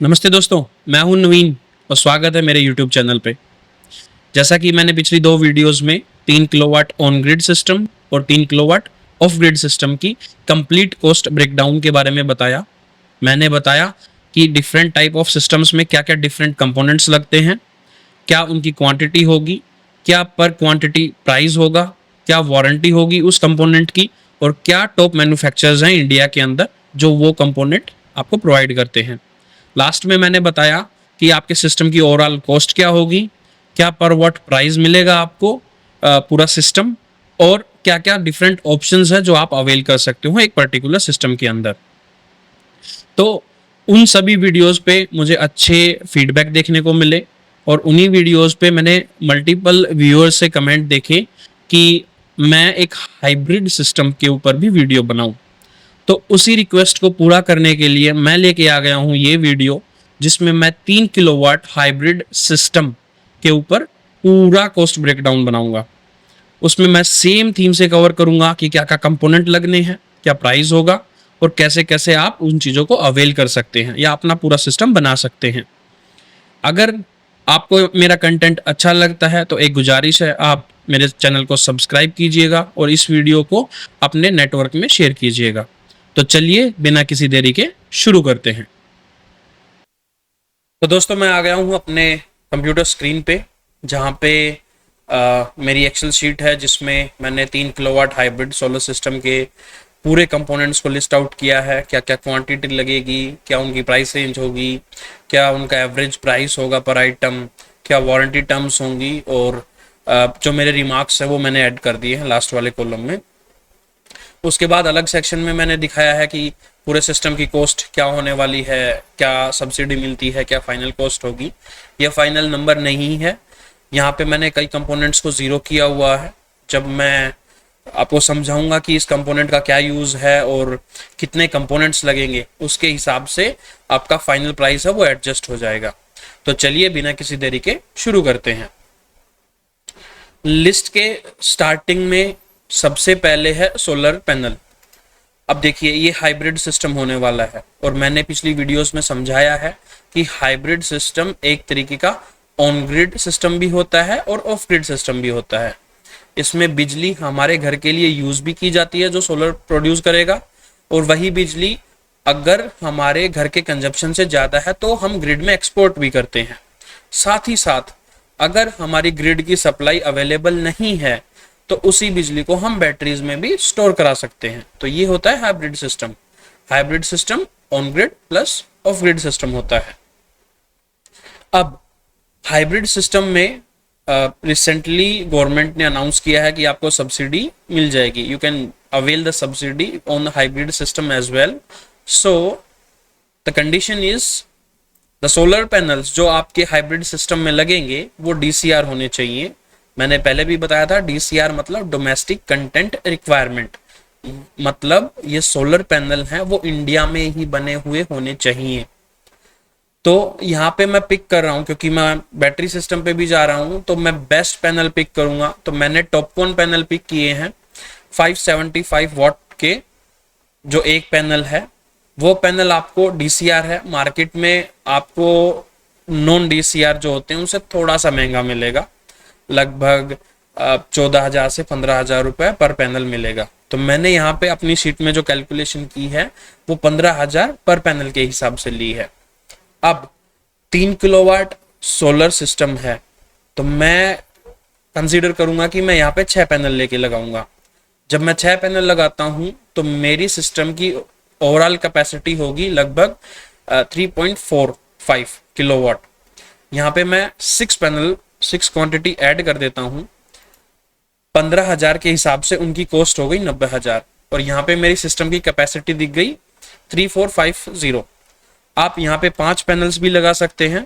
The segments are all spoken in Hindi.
नमस्ते दोस्तों, मैं हूं नवीन और स्वागत है मेरे YouTube चैनल पे। जैसा कि मैंने पिछली दो वीडियोस में 3 किलोवाट ऑन ग्रिड सिस्टम और 3 किलोवाट ऑफ ग्रिड सिस्टम की कंप्लीट कॉस्ट ब्रेकडाउन के बारे में बताया। मैंने बताया कि डिफरेंट टाइप ऑफ सिस्टम्स में क्या क्या डिफरेंट कंपोनेंट्स लगते हैं, क्या उनकी क्वांटिटी होगी, क्या पर क्वांटिटी प्राइस होगा, क्या वारंटी होगी उस कंपोनेंट की, और क्या टॉप मैन्युफैक्चरर्स हैं इंडिया के अंदर जो वो कंपोनेंट आपको प्रोवाइड करते हैं। लास्ट में मैंने बताया कि आपके सिस्टम की ओवरऑल कॉस्ट क्या होगी, क्या पर वॉट प्राइस मिलेगा आपको पूरा सिस्टम, और क्या क्या डिफरेंट ऑप्शंस है जो आप अवेल कर सकते हो एक पर्टिकुलर सिस्टम के अंदर। तो उन सभी वीडियोस पे मुझे अच्छे फीडबैक देखने को मिले और उन्हीं वीडियोस पे मैंने मल्टीपल व्यूअर्स से कमेंट देखे कि मैं एक हाइब्रिड सिस्टम के ऊपर भी वीडियो बनाऊं। तो उसी रिक्वेस्ट को पूरा करने के लिए मैं लेके आ गया हूं ये वीडियो, जिसमें मैं 3 किलोवाट हाइब्रिड सिस्टम के ऊपर पूरा कॉस्ट ब्रेकडाउन बनाऊंगा। उसमें मैं सेम थीम से कवर करूंगा कि क्या क्या कंपोनेंट लगने हैं, क्या प्राइस होगा और कैसे कैसे आप उन चीज़ों को अवेल कर सकते हैं या अपना पूरा सिस्टम बना सकते हैं। अगर आपको मेरा कंटेंट अच्छा लगता है तो एक गुजारिश है, आप मेरे चैनल को सब्सक्राइब कीजिएगा और इस वीडियो को अपने नेटवर्क में शेयर कीजिएगा। तो चलिए बिना किसी देरी के शुरू करते हैं। तो दोस्तों, मैं आ गया हूँ अपने कंप्यूटर स्क्रीन पे, जहाँ पे मेरी एक्सेल शीट है जिसमें मैंने 3 किलोवाट हाइब्रिड सोलर सिस्टम के पूरे कंपोनेंट्स को लिस्ट आउट किया है। क्या क्या क्वांटिटी लगेगी, क्या उनकी प्राइस रेंज होगी, क्या उनका एवरेज प्राइस होगा पर आइटम, क्या वारंटी टर्म्स होंगी, और जो मेरे रिमार्क्स है वो मैंने ऐड कर दिए हैं लास्ट वाले कॉलम में। उसके बाद अलग सेक्शन में मैंने दिखाया है कि पूरे सिस्टम की कॉस्ट क्या होने वाली है, क्या सब्सिडी मिलती है, क्या फाइनल कॉस्ट होगी। यह फाइनल नंबर नहीं है, यहाँ पे मैंने कई कंपोनेंट्स को ज़ीरो किया हुआ है। जब मैं आपको समझाऊंगा कि इस कंपोनेंट का क्या यूज़ है और कितने कंपोनेंट्स लगेंगे, उसके हिसाब से आपका फाइनल प्राइस है वो एडजस्ट हो जाएगा। तो चलिए बिना किसी देरी के शुरू करते हैं। लिस्ट के स्टार्टिंग में सबसे पहले है सोलर पैनल। अब देखिए, ये हाइब्रिड सिस्टम होने वाला है और मैंने पिछली वीडियोस में समझाया है कि हाइब्रिड सिस्टम एक तरीके का ऑन ग्रिड सिस्टम भी होता है और ऑफ ग्रिड सिस्टम भी होता है। इसमें बिजली हमारे घर के लिए यूज भी की जाती है जो सोलर प्रोड्यूस करेगा, और वही बिजली अगर हमारे घर के कंजप्शन से ज़्यादा है तो हम ग्रिड में एक्सपोर्ट भी करते हैं। साथ ही साथ अगर हमारी ग्रिड की सप्लाई अवेलेबल नहीं है तो उसी बिजली को हम बैटरीज में भी स्टोर करा सकते हैं। तो ये होता है hybrid system. Hybrid system on grid plus off grid system होता है। अब हाइब्रिड सिस्टम में रिसेंटली गवर्नमेंट ने अनाउंस किया है कि आपको सब्सिडी मिल जाएगी। You can avail the subsidy on hybrid system as well. So the condition is the solar panels जो आपके हाइब्रिड सिस्टम में लगेंगे वो DCR होने चाहिए। मैंने पहले भी बताया था, DCR मतलब डोमेस्टिक कंटेंट रिक्वायरमेंट, मतलब ये सोलर पैनल हैं वो इंडिया में ही बने हुए होने चाहिए। तो यहाँ पे मैं पिक कर रहा हूँ क्योंकि मैं बैटरी सिस्टम पे भी जा रहा हूँ, तो मैं बेस्ट पैनल पिक करूंगा। तो मैंने टॉपकॉन पैनल पिक किए हैं 575 वॉट के। जो एक पैनल है वो पैनल आपको DCR है, मार्केट में आपको नॉन DCR जो होते हैं उनसे थोड़ा सा महंगा मिलेगा, लगभग 14,000 से 15,000 रुपए पर पैनल मिलेगा। तो मैंने यहाँ पे अपनी शीट में जो कैलकुलेशन की है वो 15,000 पर पैनल के हिसाब से ली है। अब 3 किलोवाट सोलर सिस्टम है तो मैं कंसीडर करूंगा कि मैं यहाँ पे 6 पैनल लेके लगाऊंगा। जब मैं 6 पैनल लगाता हूँ तो मेरी सिस्टम की ओवरऑल कैपेसिटी होगी लगभग 3.45 किलोवाट। यहाँ पे मैं 6 क्वांटिटी ऐड कर देता हूँ। 15,000 के हिसाब से उनकी कॉस्ट हो गई 90,000 और यहाँ पे मेरी सिस्टम की कैपेसिटी दिख गई 3450। आप यहाँ पे 5 पैनल्स भी लगा सकते हैं।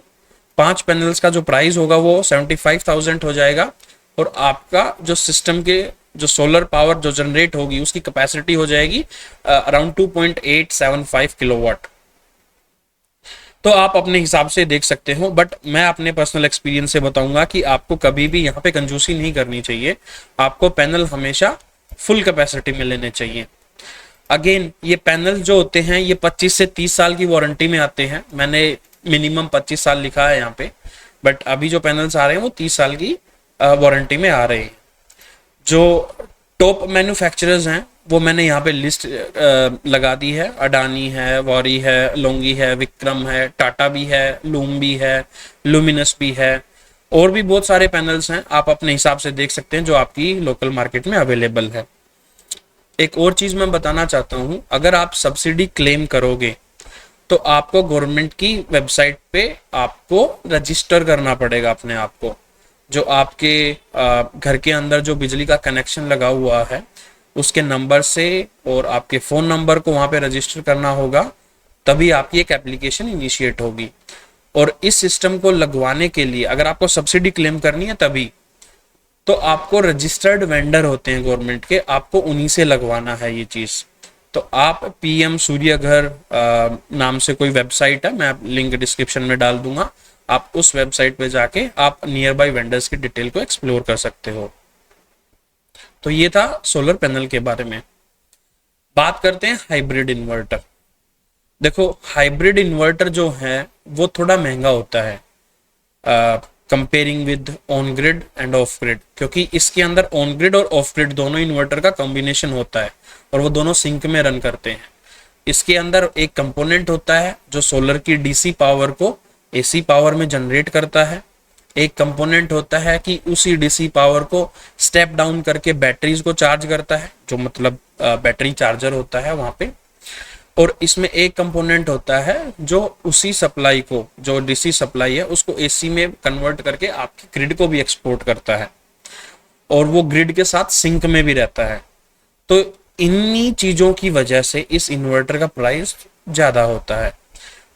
5 पैनल्स का जो प्राइस होगा वो 75,000 हो जाएगा और आपका जो सिस्टम के जो सोलर पावर जो जनरेट होगी उसकी कैपेसिटी हो जाएगी अराउंड 2.875 किलोवाट। तो आप अपने हिसाब से देख सकते हो, बट मैं अपने पर्सनल एक्सपीरियंस से बताऊंगा कि आपको कभी भी यहाँ पे कंजूसी नहीं करनी चाहिए। आपको पैनल हमेशा फुल कैपेसिटी में लेने चाहिए। अगेन ये पैनल जो होते हैं ये 25 से 30 साल की वारंटी में आते हैं। मैंने मिनिमम 25 साल लिखा है यहाँ पे, बट अभी जो पैनल्स आ रहे हैं वो 30 साल की वारंटी में आ रहे हैं। जो टॉप मैन्युफैक्चरर्स हैं वो मैंने यहाँ पे लिस्ट लगा दी है। अडानी है, वॉरी है, लोंगी है, विक्रम है, टाटा भी है, लूम भी है, लुमिनस भी है, और भी बहुत सारे पैनल्स हैं। आप अपने हिसाब से देख सकते हैं जो आपकी लोकल मार्केट में अवेलेबल है। एक और चीज मैं बताना चाहता हूँ, अगर आप सब्सिडी क्लेम करोगे तो आपको गवर्नमेंट की वेबसाइट पे आपको रजिस्टर करना पड़ेगा अपने आप को। जो आपके घर के अंदर जो बिजली का कनेक्शन लगा हुआ है उसके नंबर से और आपके फ़ोन नंबर को वहाँ पे रजिस्टर करना होगा, तभी आपकी एक एप्लीकेशन इनिशिएट होगी। और इस सिस्टम को लगवाने के लिए अगर आपको सब्सिडी क्लेम करनी है तभी, तो आपको रजिस्टर्ड वेंडर होते हैं गवर्नमेंट के, आपको उन्हीं से लगवाना है ये चीज़। तो आप पीएम सूर्य घर नाम से कोई वेबसाइट है, मैं लिंक डिस्क्रिप्शन में डाल दूंगा, आप उस वेबसाइट पे जाके आप नियर बाय वेंडर्स की डिटेल को एक्सप्लोर कर सकते हो। तो ये था सोलर पैनल के बारे में। बात करते हैं हाइब्रिड इन्वर्टर। देखो, हाइब्रिड इन्वर्टर जो है वो थोड़ा महंगा होता है comparing with on grid end of grid, क्योंकि इसके अंदर ऑन ग्रिड और ऑफ ग्रिड दोनों इन्वर्टर का कॉम्बिनेशन होता है और वो दोनों सिंक में रन करते हैं। इसके अंदर एक कंपोनेंट होता है जो सोलर की डीसी पावर को एसी पावर में जनरेट करता है। एक कंपोनेंट होता है कि उसी डीसी पावर को स्टेप डाउन करके बैटरीज को चार्ज करता है, जो मतलब बैटरी चार्जर होता है वहां पे। और इसमें एक कंपोनेंट होता है जो उसी सप्लाई को, जो डीसी सप्लाई है, उसको एसी में कन्वर्ट करके आपकी ग्रिड को भी एक्सपोर्ट करता है और वो ग्रिड के साथ सिंक में भी रहता है। तो इन्हीं चीजों की वजह से इस इन्वर्टर का प्राइस ज्यादा होता है।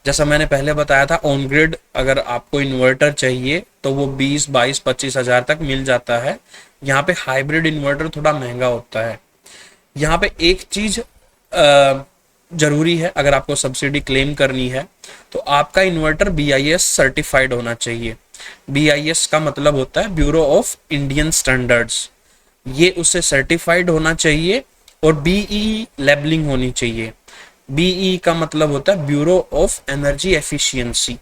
जैसा मैंने पहले बताया था, ऑन ग्रिड अगर आपको इन्वर्टर चाहिए तो वो 20, 22, 25 हजार तक मिल जाता है। यहाँ पे हाइब्रिड इन्वर्टर थोड़ा महंगा होता है। यहाँ पे एक चीज जरूरी है, अगर आपको सब्सिडी क्लेम करनी है तो आपका इन्वर्टर BIS सर्टिफाइड होना चाहिए। BIS का मतलब होता है ब्यूरो ऑफ इंडियन स्टैंडर्ड्स, ये उससे सर्टिफाइड होना चाहिए। और BEE लेबलिंग होनी चाहिए। BEE का मतलब होता है ब्यूरो ऑफ एनर्जी एफिशिएंसी,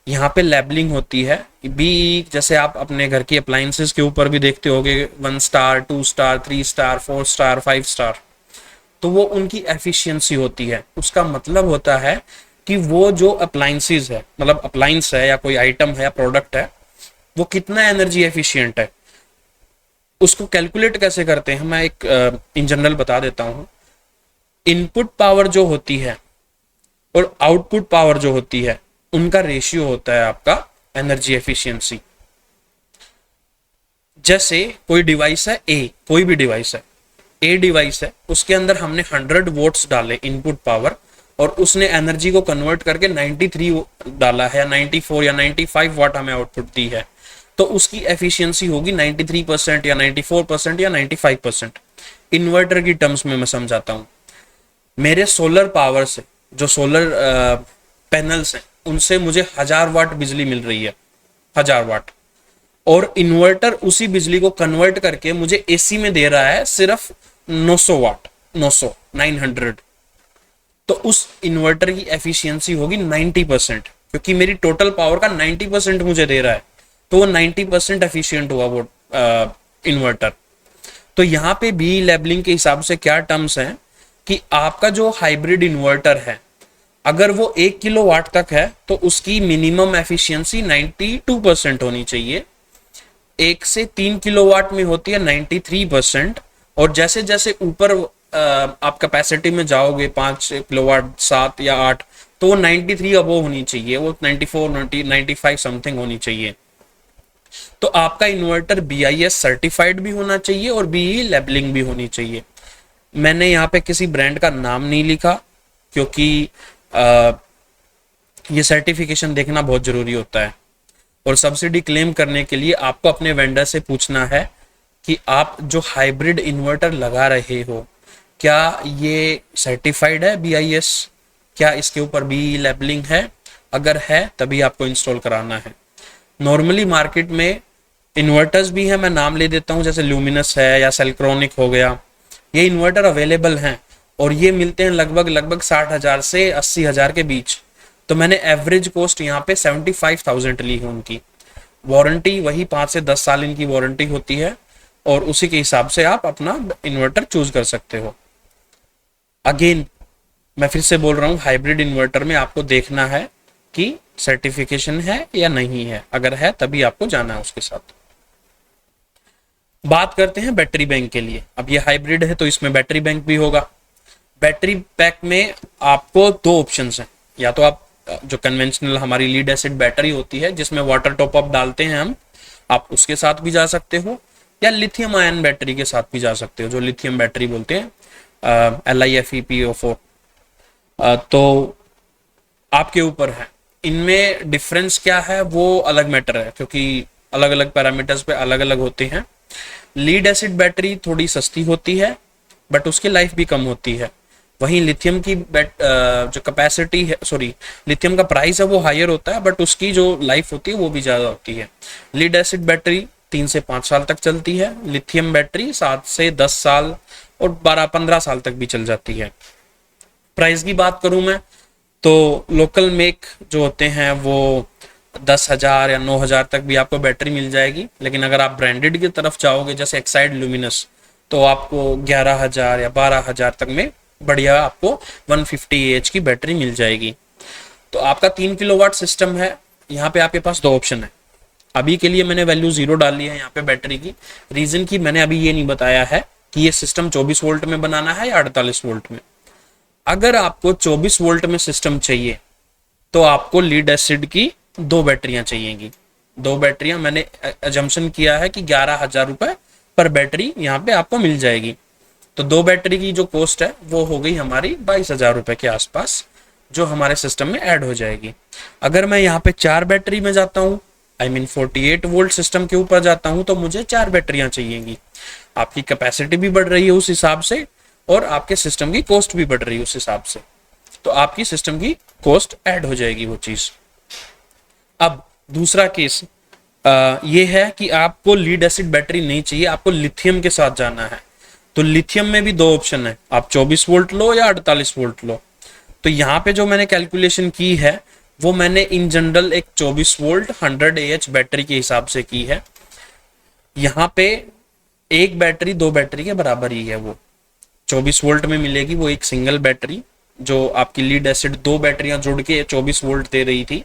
यहाँ पे लेबलिंग होती है। BEE जैसे आप अपने घर की अप्लायंसेस के ऊपर भी देखते होगे 1 star, 2 star, 3 star, 4 star, 5 star, तो वो उनकी एफिशिएंसी होती है। उसका मतलब होता है कि वो जो अप्लायंसेस है, मतलब अप्लायंस है या कोई आइटम है या प्रोडक्ट है, वो कितना एनर्जी एफिशिएंट है। उसको कैलकुलेट कैसे करते हैं मैं एक इन जनरल बता देता हूँ। इनपुट पावर जो होती है और आउटपुट पावर जो होती है, उनका रेशियो होता है आपका एनर्जी एफिशिएंसी। जैसे कोई डिवाइस है ए, कोई भी डिवाइस है, ए डिवाइस है, उसके अंदर हमने 100 वोट्स डाले इनपुट पावर और उसने एनर्जी को कन्वर्ट करके 93 डाला है, या 94 या 95 वाट हमें आउटपुट दी है, तो उसकी एफिशिएंसी होगी 93% या 94% या 95%। इन्वर्टर की टर्म्स में मैं समझाता हूँ। मेरे सोलर पावर से, जो सोलर पैनल्स हैं, उनसे मुझे 1000 वाट बिजली मिल रही है, 1000 वाट, और इन्वर्टर उसी बिजली को कन्वर्ट करके मुझे एसी में दे रहा है सिर्फ 900 वाट, 900 तो उस इन्वर्टर की एफिशिएंसी होगी 90%, क्योंकि मेरी टोटल पावर का 90% मुझे दे रहा है, तो वो 90% एफिशिएंट हुआ वो इन्वर्टर। तो यहाँ पे BEE लेबलिंग के हिसाब से क्या टर्म्स हैं कि आपका जो हाइब्रिड इन्वर्टर है, अगर वो 1 किलोवाट तक है तो उसकी मिनिमम एफिशिएंसी 92% होनी चाहिए। 1 से 3 किलोवाट में होती है 93%, और जैसे जैसे ऊपर आप कैपेसिटी में जाओगे 5 किलोवाट, 7 या 8, तो वो 93 अबव होनी चाहिए, वो 94, 95 समथिंग होनी चाहिए। तो आपका इन्वर्टर BIS सर्टिफाइड भी होना चाहिए और BEE लेबलिंग भी होनी चाहिए। मैंने यहाँ पे किसी ब्रांड का नाम नहीं लिखा, क्योंकि ये सर्टिफिकेशन देखना बहुत जरूरी होता है। और सब्सिडी क्लेम करने के लिए आपको अपने वेंडर से पूछना है कि आप जो हाइब्रिड इन्वर्टर लगा रहे हो, क्या ये सर्टिफाइड है BIS, क्या इसके ऊपर BEE लेबलिंग है, अगर है तभी आपको इंस्टॉल कराना है। नॉर्मली मार्केट में इन्वर्टर्स भी हैं, मैं नाम ले देता हूँ, जैसे ल्यूमिनस है या सेल्क्रॉनिक हो गया, ये इन्वर्टर अवेलेबल हैं और ये मिलते हैं लगभग 60,000 से 80,000 के बीच। तो मैंने एवरेज कॉस्ट यहाँ पे 75,000 ली है उनकी। वारंटी वही 5 से 10 साल इनकी वारंटी होती है, और उसी के हिसाब से आप अपना इन्वर्टर चूज कर सकते हो। अगेन मैं फिर से बोल रहा हूँ, हाइब्रिड इन्वर्टर में आपको देखना है कि सर्टिफिकेशन है या नहीं है, अगर है तभी आपको जाना है उसके साथ। बात करते हैं बैटरी बैंक के लिए। अब ये हाइब्रिड है तो इसमें बैटरी बैंक भी होगा। बैटरी पैक में आपको दो ऑप्शंस हैं, या तो आप जो कन्वेंशनल हमारी लीड एसिड बैटरी होती है जिसमें वाटर टॉप अप डालते हैं हम, आप उसके साथ भी जा सकते हो, या लिथियम आयन बैटरी के साथ भी जा सकते हो, जो लिथियम बैटरी बोलते हैं, LiFePO4। तो आपके ऊपर है। इनमें डिफरेंस क्या है वो अलग मैटर है, क्योंकि अलग अलग पैरामीटर्स पे अलग अलग होते हैं। लीड एसिड बैटरी थोड़ी सस्ती होती है बट उसकी लाइफ भी कम होती है। वहीं लिथियम की जो कैपेसिटी है, सॉरी, लिथियम का प्राइस है वो हायर होता है बट उसकी जो लाइफ होती है वो भी ज़्यादा होती है। लीड एसिड बैटरी 3 से 5 साल तक चलती है, लिथियम बैटरी 7 से 10 साल और 12-15 साल तक भी चल जाती है। प्राइस की बात करूं मैं तो लोकल मेक जो होते हैं वो 10,000 या 9,000 तक भी आपको बैटरी मिल जाएगी, लेकिन अगर आप ब्रांडेड की तरफ जाओगे जैसे एक्साइड ल्यूमिनस, तो आपको 11,000 या 12,000 तक में बढ़िया आपको 150 AH की बैटरी मिल जाएगी। तो आपका 3 किलोवाट सिस्टम है। यहाँ पे आपके पास दो ऑप्शन है। अभी के लिए मैंने वैल्यू 0 डाली है यहाँ पे बैटरी की, रीजन की मैंने अभी ये नहीं बताया है कि ये सिस्टम 24 वोल्ट में बनाना है या 48 वोल्ट में। अगर आपको 24 वोल्ट में सिस्टम चाहिए तो आपको लीड एसिड की 2 बैटरियां चाहिएगी। 2 बैटरियां मैंने अजम्पशन किया है कि 11,000 रुपए पर बैटरी यहाँ पे आपको मिल जाएगी। तो 2 बैटरी की जो कॉस्ट है वो हो गई हमारी 22,000 रुपए के आसपास, जो हमारे सिस्टम में ऐड हो जाएगी। अगर मैं यहाँ पे 4 बैटरी में जाता हूँ, आई मीन 48 वोल्ट सिस्टम के ऊपर जाता हूँ, तो मुझे 4 बैटरियां चाहिएगी। आपकी कैपेसिटी भी बढ़ रही है उस हिसाब से, और आपके सिस्टम की कॉस्ट भी बढ़ रही है उस हिसाब से, तो आपकी सिस्टम की कॉस्ट ऐड हो जाएगी वो चीज। अब दूसरा केस ये है कि आपको लीड एसिड बैटरी नहीं चाहिए, आपको लिथियम के साथ जाना है। तो लिथियम में भी 2 ऑप्शन है, आप 24 वोल्ट लो या 48 वोल्ट लो। तो यहाँ पे जो मैंने कैलकुलेशन की है वो मैंने इन जनरल एक 24 वोल्ट 100 AH बैटरी के हिसाब से की है। यहाँ पे एक बैटरी 2 बैटरी के बराबर ही है। वो 24 वोल्ट में मिलेगी वो एक सिंगल बैटरी, जो आपकी लीड एसिड 2 बैटरियां जुड़ के 24 वोल्ट दे रही थी,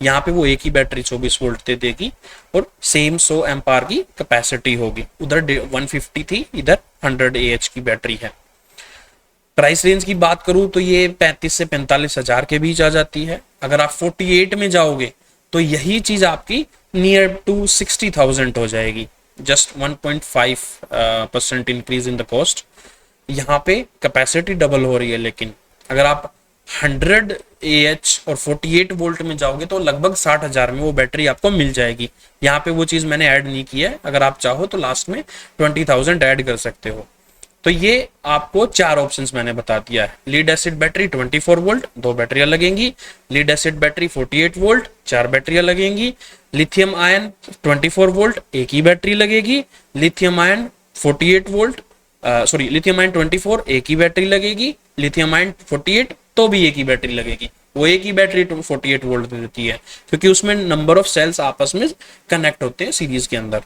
यहाँ पे वो एक ही बैटरी 24 वोल्ट दे देगी, और सेम 100 एम्पायर की कैपेसिटी होगी। उधर 150 थी, इधर 100 AH की बैटरी है। प्राइस रेंज की बात करूं तो ये 35 से 45,000 के बीच आ जाती है। अगर आप 48 में जाओगे तो यही चीज आपकी नियर टू 60,000 हो जाएगी, just 1.5% increase in the cost. यहाँ पे कैपेसिटी डबल हो रही है, लेकिन अगर आप 100 AH और 48 वोल्ट में जाओगे तो लगभग 60,000 में वो बैटरी आपको मिल जाएगी। यहाँ पे वो चीज मैंने ऐड नहीं की है, अगर आप चाहो तो लास्ट में 20,000 ऐड कर सकते हो। तो ये आपको 4 ऑप्शंस मैंने बता दिया है। लीड एसिड बैटरी 24 वोल्ट 2 बैटरियां लगेंगी, लीड एसिड बैटरी 48 वोल्ट 4 बैटरियां लगेंगी, लिथियम आयन 24 वोल्ट एक ही बैटरी लगेगी, lithium ion 48 volt sorry lithium ion 24 एक ही बैटरी लगेगी, लिथियम आयन 48 तो भी एक ही बैटरी लगेगी। वो एक ही बैटरी 48 वोल्ट देती है क्योंकि उसमें नंबर ऑफ सेल्स आपस में कनेक्ट होते हैं सीरीज के अंदर।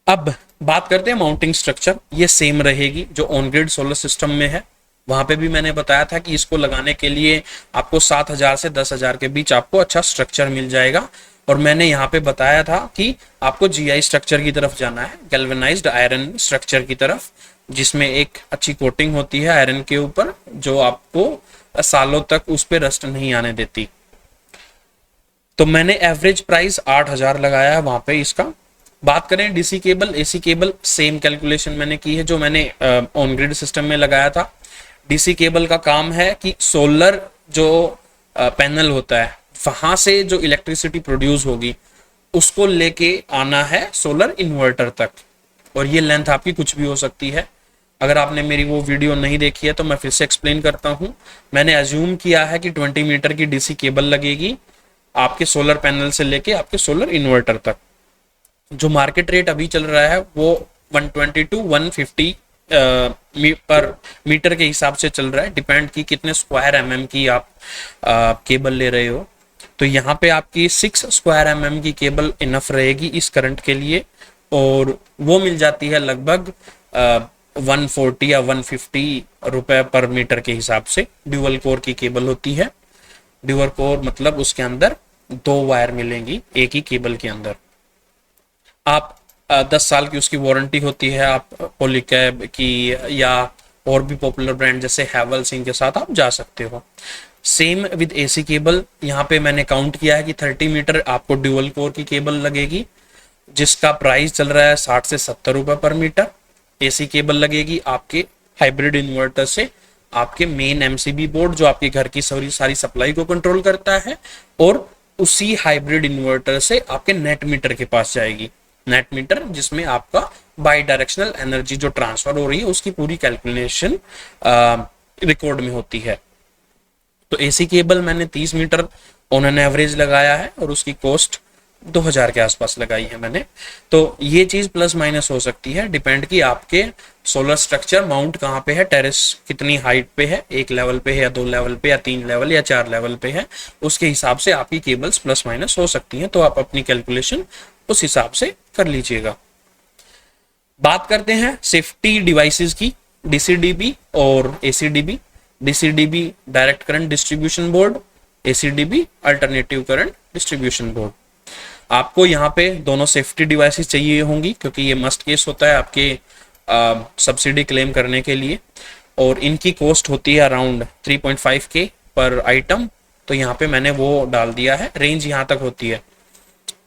अब बात करते हैं माउंटिंग स्ट्रक्चर। ये सेम रहेगी जो ऑन ग्रिड सोलर सिस्टम में है। वहां पे भी मैंने बताया था कि इसको लगाने के लिए आपको 7,000 से 10,000 के बीच आपको अच्छा स्ट्रक्चर मिल जाएगा। और मैंने यहाँ पे बताया था कि आपको GI स्ट्रक्चर की तरफ जाना है, गैल्वेनाइज्ड आयरन स्ट्रक्चर की तरफ, जिसमें एक अच्छी कोटिंग होती है आयरन के ऊपर जो आपको सालों तक उस पर रस्ट नहीं आने देती। तो मैंने एवरेज प्राइस 8,000 लगाया है वहां पे इसका। बात करें DC cable AC cable, same calculation मैंने की है जो मैंने ऑन ग्रिड सिस्टम में लगाया था। DC केबल का काम है कि सोलर जो पैनल होता है वहां से जो इलेक्ट्रिसिटी प्रोड्यूस होगी उसको लेके आना है सोलर इन्वर्टर तक, और ये लेंथ आपकी कुछ भी हो सकती है। अगर आपने मेरी वो वीडियो नहीं देखी है तो मैं फिर से एक्सप्लेन करता हूँ। मैंने अज्यूम किया है कि 20 मीटर की DC केबल लगेगी आपके सोलर पैनल से लेके आपके सोलर इन्वर्टर तक। जो मार्केट रेट अभी चल रहा है वो 120 to 150 पर मीटर के हिसाब से चल रहा है, डिपेंड की कितने स्क्वायर एमएम की आप केबल ले रहे हो। तो यहाँ पे आपकी 6 स्क्वायर एमएम की केबल इनफ रहेगी इस करंट के लिए, और वो मिल जाती है लगभग 140 या 150 रुपए पर मीटर के हिसाब से। ड्यूअल कोर की केबल होती है, ड्यूअल कोर मतलब उसके अंदर 2 वायर मिलेंगी एक ही केबल के अंदर। आप 10 साल की उसकी वारंटी होती है, आप पॉलीकैब की या और भी पॉपुलर ब्रांड जैसे हैवेल्स के साथ आप जा सकते हो। सेम विद एसी केबल, यहाँ पे मैंने काउंट किया है कि 30 मीटर आपको ड्यूअल कोर की केबल लगेगी, जिसका प्राइस चल रहा है 60 से 70 रुपए पर मीटर। एसी केबल लगेगी आपके हाइब्रिड इन्वर्टर से आपके मेन एमसीबी बोर्ड, जो आपके घर की सारी सप्लाई को कंट्रोल करता है, और उसी हाइब्रिड इन्वर्टर से आपके नेट मीटर के पास जाएगी। नेट मीटर जिसमें आपका बाई डायरेक्शनल एनर्जी जो ट्रांसफर हो रही है उसकी पूरी कैलकुलेशन रिकॉर्ड में होती है। तो एसी केबल मैंने 30 मीटर ऑन एन एवरेज लगाया है और उसकी कॉस्ट 2000 के आसपास लगाई है मैंने। तो ये चीज प्लस माइनस हो सकती है, डिपेंड कि आपके सोलर स्ट्रक्चर माउंट कहाँ पे है, टेरेस कितनी हाइट पे है, 1 लेवल पे है या 2 लेवल पे या 3 लेवल या 4 लेवल पे है, उसके हिसाब से आपकी केबल्स प्लस माइनस हो सकती हैं। तो आप अपनी कैलकुलेशन उस हिसाब से कर लीजिएगा। बात करते हैं सेफ्टी डिवाइसेस की, डीसीडीबी और ACDB. DCDB direct current distribution board, ACDB alternative current distribution board. आपको यहाँ पे दोनों सेफ्टी डिवाइसेस चाहिए होंगी, क्योंकि ये मस्ट केस होता है आपके सब्सिडी क्लेम करने के लिए, और इनकी कॉस्ट होती है अराउंड 3.5K पर आइटम। तो यहाँ पे मैंने वो डाल दिया है, रेंज यहाँ तक होती है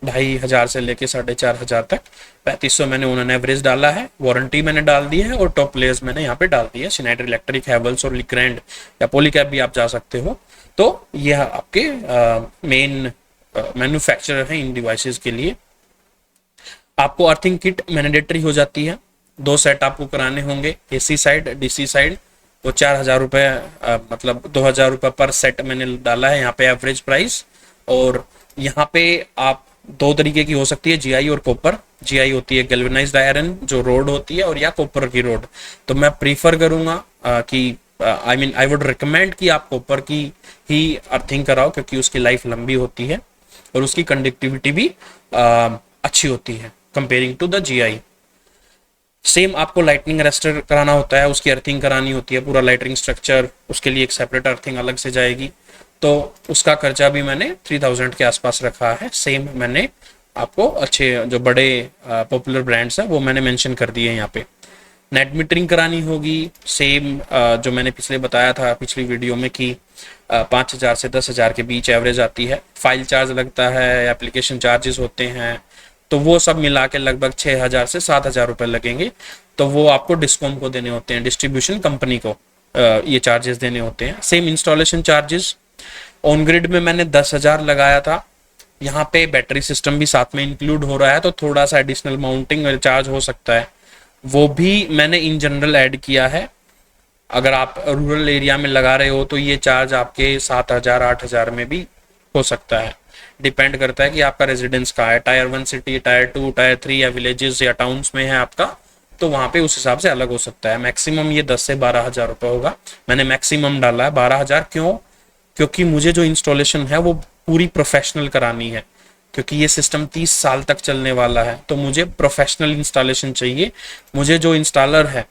2500 से लेके 4500 तक। 3500 मैंने उन्होंने एवरेज डाला है, वारंटी मैंने डाल दी है, और टॉप प्लेयर्स मैंने यहाँ पे डाल दी है, स्नाइडर इलेक्ट्रिक, हैवेल्स और लिग्रैंड या पॉलीकैब भी आप जा सकते हो। तो यह आपके मेन मैन्युफैक्चरर है इन डिवाइसेस के लिए। आपको अर्थिंग किट मैंडेटरी हो जाती है, 2 सेट आपको कराने होंगे, एसी साइड डीसी साइड। वो 4000 रुपये मतलब 2000 रुपये पर सेट मैंने डाला है यहाँ पे एवरेज प्राइस। और यहाँ पे आप 2 तरीके की हो सकती है, जीआई और कॉपर। जीआई होती है गैल्वेनाइज्ड आयरन जो रोड होती है, और या कॉपर की रोड। तो मैं प्रीफर करूंगा कि आई वुड रिकमेंड कि आप कॉपर की ही अर्थिंग कराओ, क्योंकि उसकी लाइफ लंबी होती है और उसकी कंडक्टिविटी भी अच्छी होती है comparing to the GI. Same आपको लाइटनिंग अरेस्टर कराना होता है, उसकी अर्थिंग करानी होती है, पूरा लाइटनिंग स्ट्रक्चर, उसके लिए एक सेपरेट अर्थिंग अलग से जाएगी। तो उसका खर्चा भी मैंने 3000 के आसपास रखा है। सेम मैंने आपको अच्छे जो बड़े पॉपुलर ब्रांड्स हैं वो मैंने मेंशन कर दिए यहाँ पे। नेट मीटरिंग करानी होगी, सेम जो मैंने पिछले बताया था पिछली वीडियो में कि 5000 से 10,000 के बीच एवरेज आती है। फाइल चार्ज लगता है, एप्लीकेशन चार्जेस होते हैं, तो वो सब मिला के लगभग 6000 से 7000 रुपये लगेंगे। तो वो आपको डिस्कॉम को देने होते हैं, डिस्ट्रीब्यूशन कंपनी को ये चार्जेस देने होते हैं। Same installation charges on grid में मैंने 10,000 लगाया था। यहाँ पे बैटरी सिस्टम भी साथ में इंक्लूड हो रहा है, तो थोड़ा सा एडिशनल माउंटिंग चार्ज हो सकता है, वो भी मैंने इन जनरल ऐड किया है। अगर आप रूरल एरिया में लगा रहे हो तो ये चार्ज आपके 7000 8000 में भी हो सकता है, डिपेंड करता है कि आपका रेजिडेंस कहाँ है, टायर 1 सिटी, टायर 2, टायर 3 या विलेजेस या टाउन्स में है आपका, तो वहाँ पे उस हिसाब से अलग हो सकता है। मैक्सिमम ये 10 से 12,000 रुपये होगा, मैंने मैक्सिमम डाला है 12,000। क्यों? क्योंकि मुझे जो इंस्टॉलेशन है वो पूरी प्रोफेशनल करानी है, क्योंकि ये सिस्टम 30 साल तक चलने वाला है, तो मुझे प्रोफेशनल इंस्टॉलेशन चाहिए। मुझे जो इंस्टॉलर है,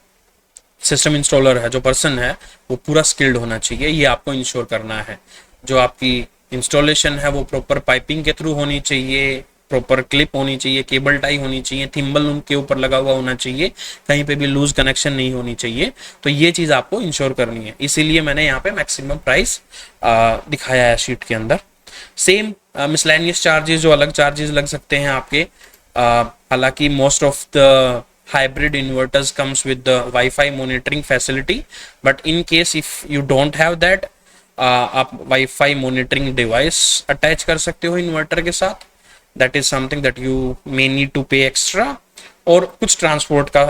सिस्टम इंस्टॉलर है, जो पर्सन है, वो पूरा स्किल्ड होना चाहिए, ये आपको इंश्योर करना है। जो आपकी इंस्टॉलेशन है वो प्रॉपर पाइपिंग के थ्रू होनी चाहिए, प्रॉपर क्लिप होनी चाहिए, केबल टाई होनी चाहिए, थिम्बल उनके ऊपर लगा हुआ होना चाहिए, कहीं पे भी लूज कनेक्शन नहीं होनी चाहिए। तो ये चीज़ आपको इंश्योर करनी है, इसीलिए मैंने यहाँ पे मैक्सिमम प्राइस दिखाया है शीट के अंदर। सेम मिसलेनियस चार्जेस, जो अलग चार्जेस लग सकते हैं आपके, हालांकि most of the hybrid inverters comes with the Wi-Fi monitoring facility, but in case if you don't have that, आप Wi-Fi monitoring device attach कर सकते हो इन्वर्टर के साथ, that is something that you may need to pay extra। और कुछ ट्रांसपोर्ट का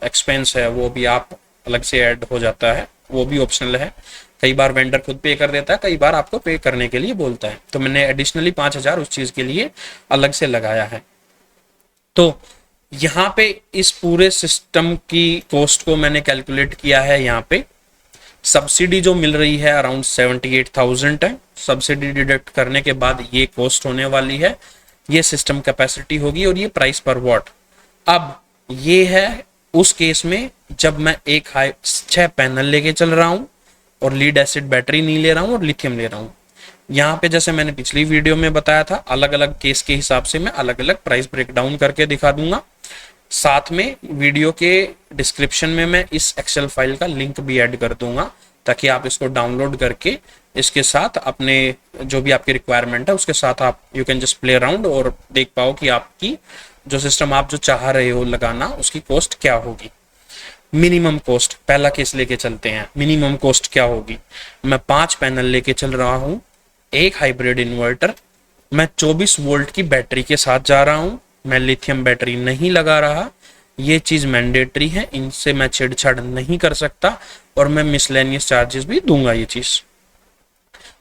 एक्सपेंस है वो भी आप अलग से ऐड हो जाता है, वो भी ऑप्शनल है। कई बार वेंडर खुद पे कर देता है, कई बार आपको पे करने के लिए बोलता है, तो मैंने एडिशनली 5000 उस चीज़ के लिए अलग से लगाया है। तो यहाँ पे इस पूरे सिस्टम की कॉस्ट को मैंने कैलकुलेट किया है। यहाँ पे सब्सिडी जो मिल रही है अराउंड 78,000 है। सब्सिडी डिडक्ट करने के बाद ये कॉस्ट होने वाली है, ये सिस्टम कैपेसिटी होगी और ये प्राइस पर वॉट। अब ये है उस केस में जब मैं 6 पैनल लेके चल रहा हूँ और लीड एसिड बैटरी नहीं ले रहा हूँ और लिथियम ले रहा हूँ। यहाँ पे जैसे मैंने पिछली वीडियो में बताया था, अलग अलग केस के हिसाब से मैं अलग अलग प्राइस ब्रेकडाउन करके दिखा दूंगा। साथ में वीडियो के डिस्क्रिप्शन में मैं इस एक्सेल फाइल का लिंक भी ऐड कर दूंगा, ताकि आप इसको डाउनलोड करके इसके साथ अपने जो भी आपकी रिक्वायरमेंट है उसके साथ आप you can just play around और देख पाओ कि आपकी जो सिस्टम आप जो चाह रहे हो लगाना उसकी कॉस्ट क्या होगी। मिनिमम कॉस्ट, पहला केस लेके चलते हैं। मिनिमम कॉस्ट क्या होगी? मैं 5 पैनल लेके चल रहा हूँ, एक हाइब्रिड इन्वर्टर, मैं 24 वोल्ट की बैटरी के साथ जा रहा हूँ, मैं लिथियम बैटरी नहीं लगा रहा। ये चीज मैंडेटरी है, इनसे मैं छेड़छाड़ नहीं कर सकता और मैं मिसलेनियस चार्जेस भी दूंगा ये चीज।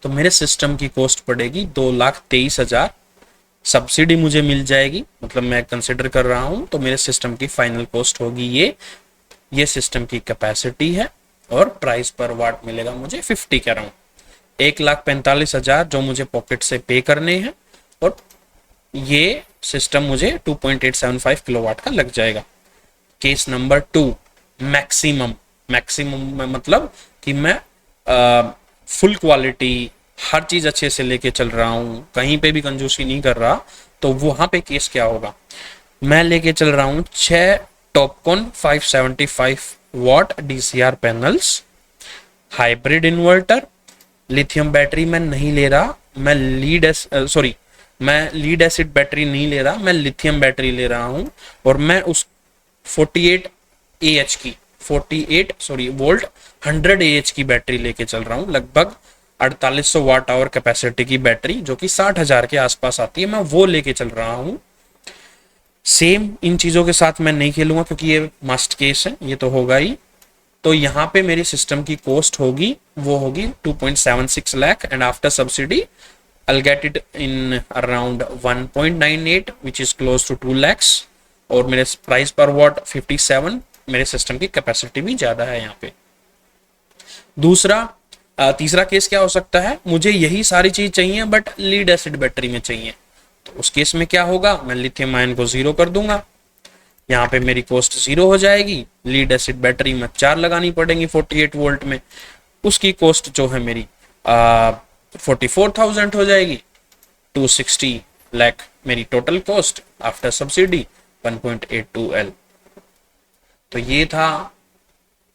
तो मेरे सिस्टम की कॉस्ट पड़ेगी 2,23,000। सब्सिडी मुझे मिल जाएगी, मतलब मैं कंसिडर कर रहा हूं, तो मेरे सिस्टम की फाइनल कॉस्ट होगी ये सिस्टम की कैपेसिटी है और प्राइस पर वाट मिलेगा मुझे 50 के अराउंड। 1,45,000 जो मुझे पॉकेट से पे करने हैं और ये सिस्टम मुझे 2.875 किलोवाट का लग जाएगा। केस नंबर 2, मैक्सिमम में मतलब कि मैं फुल क्वालिटी हर चीज अच्छे से लेके चल रहा हूं, कहीं पे भी कंजूसी नहीं कर रहा। तो वहां पे केस क्या होगा? मैं लेके चल रहा हूं 6 Topcon 575 what DCR panels, hybrid inverter, lithium battery मैं नहीं ले रहा, मैं लीड एसिड बैटरी नहीं ले रहा, मैं लिथियम बैटरी ले रहा हूं और मैं उस 48 वोल्ट 100 AH की बैटरी लेके चल रहा हूं, लगभग 4800 वाट आवर कैपेसिटी की बैटरी जो कि 60,000 के आसपास आती है, मैं वो लेके चल रहा हूं। सेम इन चीजों के साथ मैं नहीं खेलूंगा क्योंकि ये मस्ट केस है, ये तो होगा ही। तो यहाँ पे मेरी सिस्टम की कॉस्ट होगी, वो होगी 2.76 lakh and after subsidy I'll get it in around 1.98 which is close to 2 lakhs और मेरे प्राइस पर वॉट 57। मेरे सिस्टम की कैपेसिटी भी ज्यादा है यहाँ पे। तीसरा केस क्या हो सकता है? मुझे यही सारी चीज चाहिए बट लीड एसिड बैटरी में चाहिए, तो उस केस में क्या होगा? मैं लिथियम आयन को 0 कर दूंगा, यहाँ पे मेरी कॉस्ट 0 हो जाएगी। लीड एसिड बैटरी में 4 लगानी पड़ेंगी 48 वोल्ट में, उसकी कॉस्ट जो है मेरी 44,000 हो जाएगी। 260 लाख मेरी total cost after subsidy 1.82L। तो ये था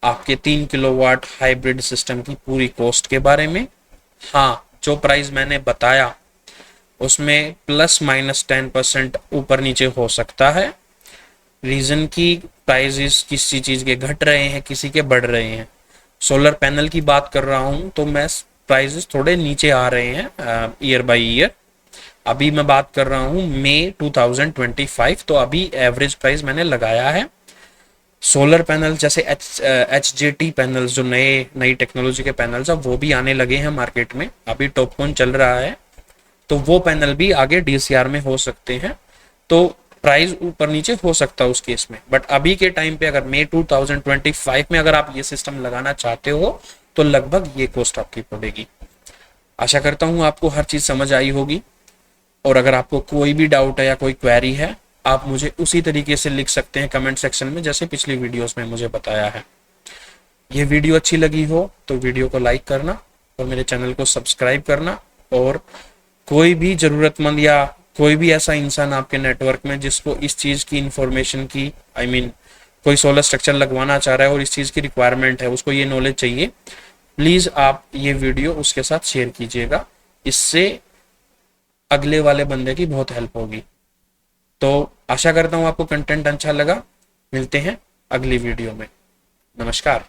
आपके 3 किलोवाट हाइब्रिड सिस्टम की पूरी कॉस्ट के बारे में। हाँ, जो प्राइस मैंने बताया उसमें ±10% ऊपर नीचे हो सकता है। रीजन की प्राइसेस किसी चीज के घट रहे हैं, किसी के बढ़ रहे हैं। सोलर पैनल की बात कर रहा हूं तो मैं प्राइसेस थोड़े नीचे आ रहे हैं ईयर बाय ईयर। अभी मैं बात कर रहा हूं मई 2025, तो अभी एवरेज प्राइस मैंने लगाया है। सोलर पैनल जैसे HJT पैनल्स जो नई टेक्नोलॉजी के पैनल्स है वो भी आने लगे हैं मार्केट में, अभी टॉपकॉन चल रहा है, तो वो पैनल भी आगे DCR में हो सकते हैं, तो प्राइस ऊपर नीचे हो सकता है उस केस में। बट अभी के टाइम पे अगर मई 2025 में अगर आप ये सिस्टम लगाना चाहते हो तो लगभग ये कॉस्ट आपकी पड़ेगी। आशा करता हूँ आपको हर चीज समझ आई होगी, और अगर आपको कोई भी डाउट है या कोई क्वेरी है आप मुझे उसी तरीके से लिख सकते हैं कमेंट सेक्शन में, जैसे पिछली वीडियोस में मुझे बताया है। ये वीडियो अच्छी लगी हो तो वीडियो को लाइक करना और मेरे चैनल को सब्सक्राइब करना, और कोई भी जरूरतमंद या कोई भी ऐसा इंसान आपके नेटवर्क में जिसको इस चीज की इंफॉर्मेशन की कोई सोलर स्ट्रक्चर लगवाना चाह रहा है और इस चीज की रिक्वायरमेंट है, उसको ये नॉलेज चाहिए, प्लीज आप ये वीडियो उसके साथ शेयर कीजिएगा, इससे अगले वाले बंदे की बहुत हेल्प होगी। तो आशा करता हूँ आपको कंटेंट अच्छा लगा। मिलते हैं अगली वीडियो में। नमस्कार।